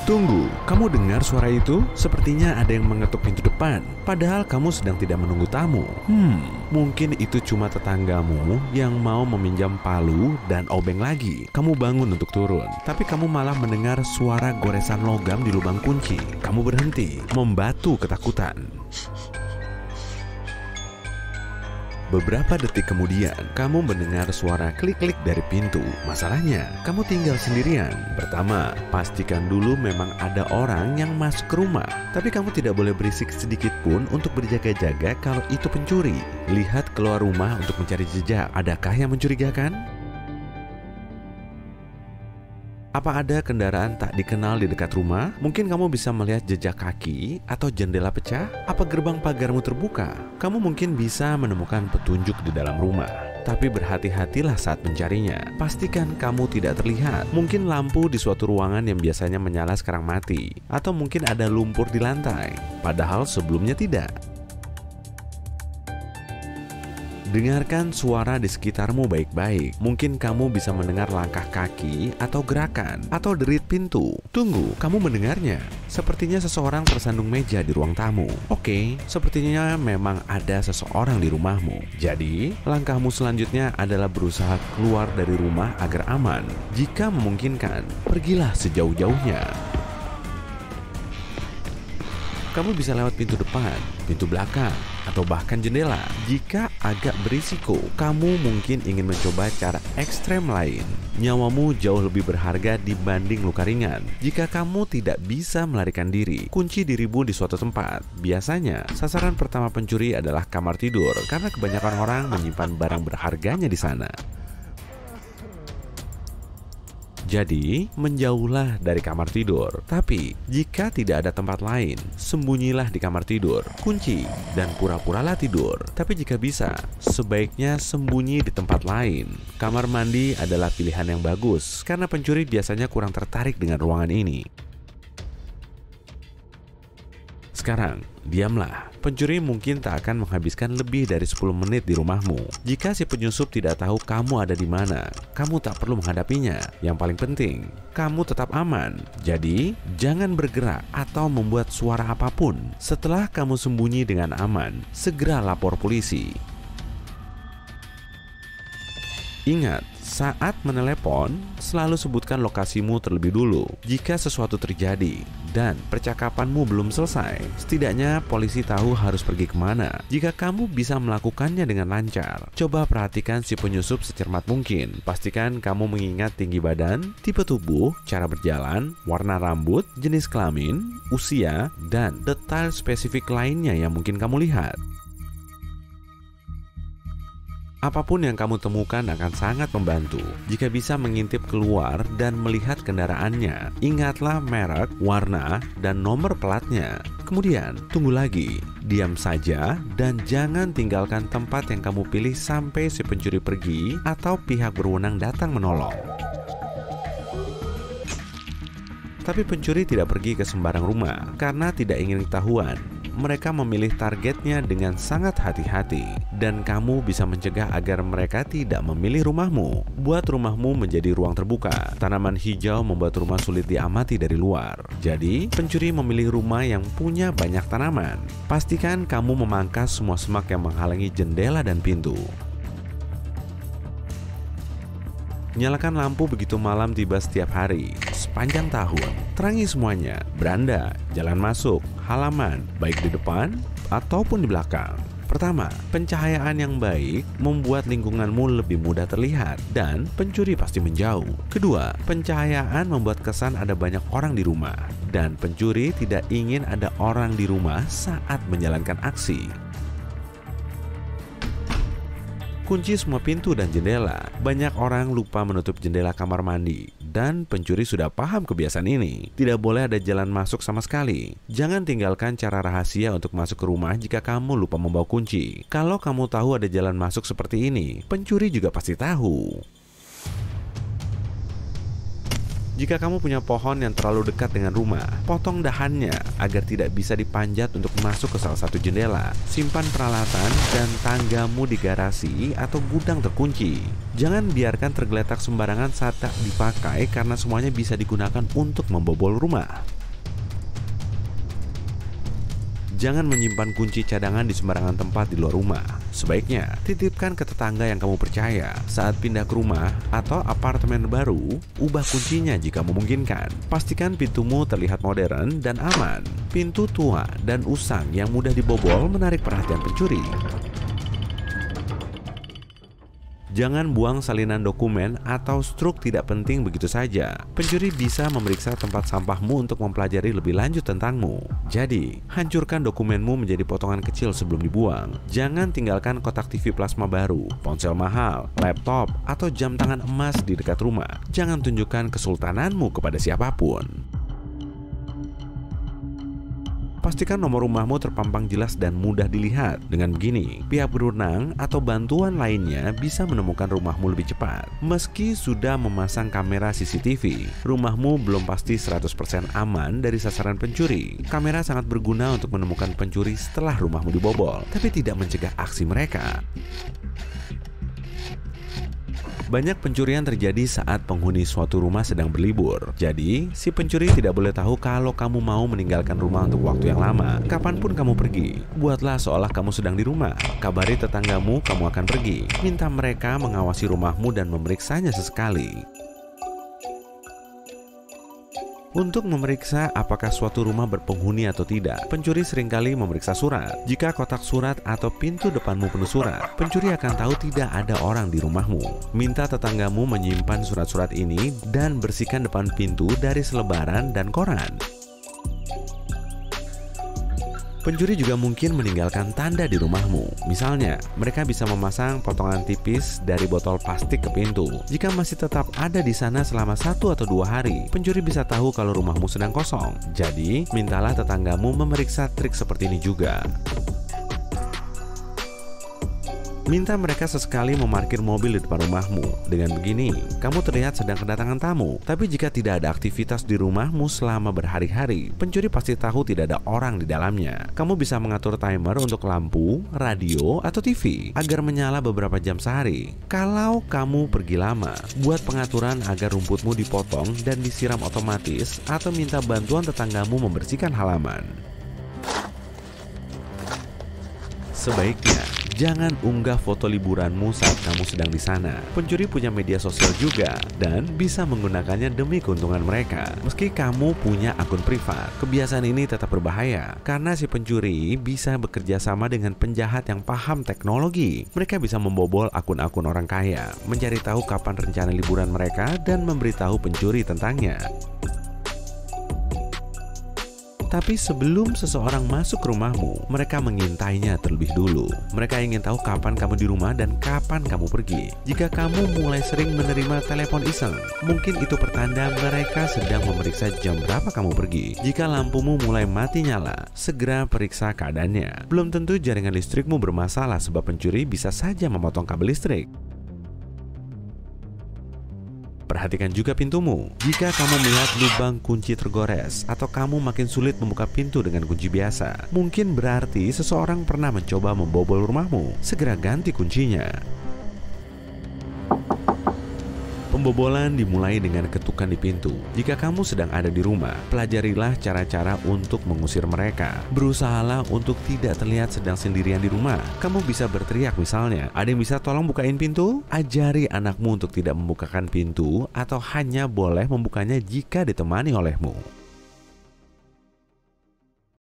Tunggu, kamu dengar suara itu? Sepertinya ada yang mengetuk pintu depan, padahal kamu sedang tidak menunggu tamu. Mungkin itu cuma tetanggamu yang mau meminjam palu dan obeng lagi. Kamu bangun untuk turun, tapi kamu malah mendengar suara goresan logam di lubang kunci. Kamu berhenti, membatu ketakutan. Beberapa detik kemudian, kamu mendengar suara klik-klik dari pintu. Masalahnya, kamu tinggal sendirian. Pertama, pastikan dulu memang ada orang yang masuk ke rumah. Tapi kamu tidak boleh berisik sedikit pun untuk berjaga-jaga kalau itu pencuri. Lihat keluar rumah untuk mencari jejak. Adakah yang mencurigakan? Apa ada kendaraan tak dikenal di dekat rumah? Mungkin kamu bisa melihat jejak kaki atau jendela pecah? Apa gerbang pagarmu terbuka? Kamu mungkin bisa menemukan petunjuk di dalam rumah. Tapi berhati-hatilah saat mencarinya. Pastikan kamu tidak terlihat. Mungkin lampu di suatu ruangan yang biasanya menyala sekarang mati. Atau mungkin ada lumpur di lantai, padahal sebelumnya tidak. Dengarkan suara di sekitarmu baik-baik. Mungkin kamu bisa mendengar langkah kaki atau gerakan atau derit pintu. Tunggu, kamu mendengarnya? Sepertinya seseorang tersandung meja di ruang tamu. Oke, sepertinya memang ada seseorang di rumahmu. Jadi, langkahmu selanjutnya adalah berusaha keluar dari rumah agar aman. Jika memungkinkan, pergilah sejauh-jauhnya. Kamu bisa lewat pintu depan, pintu belakang, atau bahkan jendela. Jika agak berisiko, kamu mungkin ingin mencoba cara ekstrem lain. Nyawamu jauh lebih berharga dibanding luka ringan. Jika kamu tidak bisa melarikan diri, kunci dirimu di suatu tempat. Biasanya, sasaran pertama pencuri adalah kamar tidur karena kebanyakan orang menyimpan barang berharganya di sana. Jadi, menjauhlah dari kamar tidur. Tapi, jika tidak ada tempat lain, sembunyilah di kamar tidur, kunci, dan pura-puralah tidur. Tapi jika bisa, sebaiknya sembunyi di tempat lain. Kamar mandi adalah pilihan yang bagus, karena pencuri biasanya kurang tertarik dengan ruangan ini. Sekarang, diamlah. Pencuri mungkin tak akan menghabiskan lebih dari 10 menit di rumahmu. Jika si penyusup tidak tahu kamu ada di mana, kamu tak perlu menghadapinya. Yang paling penting, kamu tetap aman. Jadi, jangan bergerak atau membuat suara apapun. Setelah kamu sembunyi dengan aman, segera lapor polisi. Ingat, saat menelepon, selalu sebutkan lokasimu terlebih dulu jika sesuatu terjadi dan percakapanmu belum selesai. Setidaknya polisi tahu harus pergi kemana. Jika kamu bisa melakukannya dengan lancar, coba perhatikan si penyusup secermat mungkin. Pastikan kamu mengingat tinggi badan, tipe tubuh, cara berjalan, warna rambut, jenis kelamin, usia, dan detail spesifik lainnya yang mungkin kamu lihat. Apapun yang kamu temukan akan sangat membantu. Jika bisa mengintip keluar dan melihat kendaraannya, ingatlah merek, warna, dan nomor platnya. Kemudian, tunggu lagi. Diam saja dan jangan tinggalkan tempat yang kamu pilih sampai si pencuri pergi atau pihak berwenang datang menolong. Tapi pencuri tidak pergi ke sembarang rumah karena tidak ingin ketahuan. Mereka memilih targetnya dengan sangat hati-hati, dan kamu bisa mencegah agar mereka tidak memilih rumahmu. Buat rumahmu menjadi ruang terbuka. Tanaman hijau membuat rumah sulit diamati dari luar. Jadi, pencuri memilih rumah yang punya banyak tanaman. Pastikan kamu memangkas semua semak yang menghalangi jendela dan pintu. Nyalakan lampu begitu malam tiba setiap hari, sepanjang tahun. Terangi semuanya, beranda, jalan masuk, halaman, baik di depan ataupun di belakang. Pertama, pencahayaan yang baik membuat lingkunganmu lebih mudah terlihat dan pencuri pasti menjauh. Kedua, pencahayaan membuat kesan ada banyak orang di rumah dan pencuri tidak ingin ada orang di rumah saat menjalankan aksi. Kunci semua pintu dan jendela. Banyak orang lupa menutup jendela kamar mandi dan pencuri sudah paham kebiasaan ini. Tidak boleh ada jalan masuk sama sekali. Jangan tinggalkan cara rahasia untuk masuk ke rumah jika kamu lupa membawa kunci. Kalau kamu tahu ada jalan masuk seperti ini, pencuri juga pasti tahu. Jika kamu punya pohon yang terlalu dekat dengan rumah, potong dahannya agar tidak bisa dipanjat untuk masuk ke salah satu jendela. Simpan peralatan dan tanggamu di garasi atau gudang terkunci. Jangan biarkan tergeletak sembarangan saat tak dipakai karena semuanya bisa digunakan untuk membobol rumah. Jangan menyimpan kunci cadangan di sembarangan tempat di luar rumah. Sebaiknya titipkan ke tetangga yang kamu percaya. Saat pindah ke rumah atau apartemen baru, ubah kuncinya jika memungkinkan. Pastikan pintumu terlihat modern dan aman. Pintu tua dan usang yang mudah dibobol menarik perhatian pencuri. Jangan buang salinan dokumen atau struk tidak penting begitu saja. Pencuri bisa memeriksa tempat sampahmu untuk mempelajari lebih lanjut tentangmu. Jadi, hancurkan dokumenmu menjadi potongan kecil sebelum dibuang. Jangan tinggalkan kotak TV plasma baru, ponsel mahal, laptop, atau jam tangan emas di dekat rumah. Jangan tunjukkan kesultananmu kepada siapapun. Pastikan nomor rumahmu terpampang jelas dan mudah dilihat. Dengan begini, pihak berwenang atau bantuan lainnya bisa menemukan rumahmu lebih cepat. Meski sudah memasang kamera CCTV, rumahmu belum pasti 100% aman dari sasaran pencuri. Kamera sangat berguna untuk menemukan pencuri setelah rumahmu dibobol, tapi tidak mencegah aksi mereka. Banyak pencurian terjadi saat penghuni suatu rumah sedang berlibur. Jadi, si pencuri tidak boleh tahu kalau kamu mau meninggalkan rumah untuk waktu yang lama. Kapanpun kamu pergi, buatlah seolah kamu sedang di rumah. Kabari tetanggamu kamu akan pergi. Minta mereka mengawasi rumahmu dan memeriksanya sesekali. Untuk memeriksa apakah suatu rumah berpenghuni atau tidak, pencuri seringkali memeriksa surat. Jika kotak surat atau pintu depanmu penuh surat, pencuri akan tahu tidak ada orang di rumahmu. Minta tetanggamu menyimpan surat-surat ini dan bersihkan depan pintu dari selebaran dan koran. Pencuri juga mungkin meninggalkan tanda di rumahmu. Misalnya, mereka bisa memasang potongan tipis dari botol plastik ke pintu. Jika masih tetap ada di sana selama 1 atau 2 hari, pencuri bisa tahu kalau rumahmu sedang kosong. Jadi, mintalah tetanggamu memeriksa trik seperti ini juga. Minta mereka sesekali memarkir mobil di depan rumahmu. Dengan begini, kamu terlihat sedang kedatangan tamu. Tapi jika tidak ada aktivitas di rumahmu selama berhari-hari, pencuri pasti tahu tidak ada orang di dalamnya. Kamu bisa mengatur timer untuk lampu, radio, atau TV agar menyala beberapa jam sehari. Kalau kamu pergi lama, buat pengaturan agar rumputmu dipotong dan disiram otomatis atau minta bantuan tetanggamu membersihkan halaman. Sebaiknya, jangan unggah foto liburanmu saat kamu sedang di sana. Pencuri punya media sosial juga dan bisa menggunakannya demi keuntungan mereka. Meski kamu punya akun privat, kebiasaan ini tetap berbahaya karena si pencuri bisa bekerja sama dengan penjahat yang paham teknologi. Mereka bisa membobol akun-akun orang kaya, mencari tahu kapan rencana liburan mereka dan memberitahu pencuri tentangnya. Tapi sebelum seseorang masuk ke rumahmu, mereka mengintainya terlebih dulu. Mereka ingin tahu kapan kamu di rumah dan kapan kamu pergi. Jika kamu mulai sering menerima telepon iseng, mungkin itu pertanda mereka sedang memeriksa jam berapa kamu pergi. Jika lampumu mulai mati nyala, segera periksa keadaannya. Belum tentu jaringan listrikmu bermasalah sebab pencuri bisa saja memotong kabel listrik. Perhatikan juga pintumu. Jika kamu melihat lubang kunci tergores atau kamu makin sulit membuka pintu dengan kunci biasa, mungkin berarti seseorang pernah mencoba membobol rumahmu. Segera ganti kuncinya. Pembobolan dimulai dengan ketukan di pintu. Jika kamu sedang ada di rumah, pelajarilah cara-cara untuk mengusir mereka. Berusahalah untuk tidak terlihat sedang sendirian di rumah. Kamu bisa berteriak misalnya, "Ada yang bisa tolong bukain pintu?" Ajari anakmu untuk tidak membukakan pintu atau hanya boleh membukanya jika ditemani olehmu.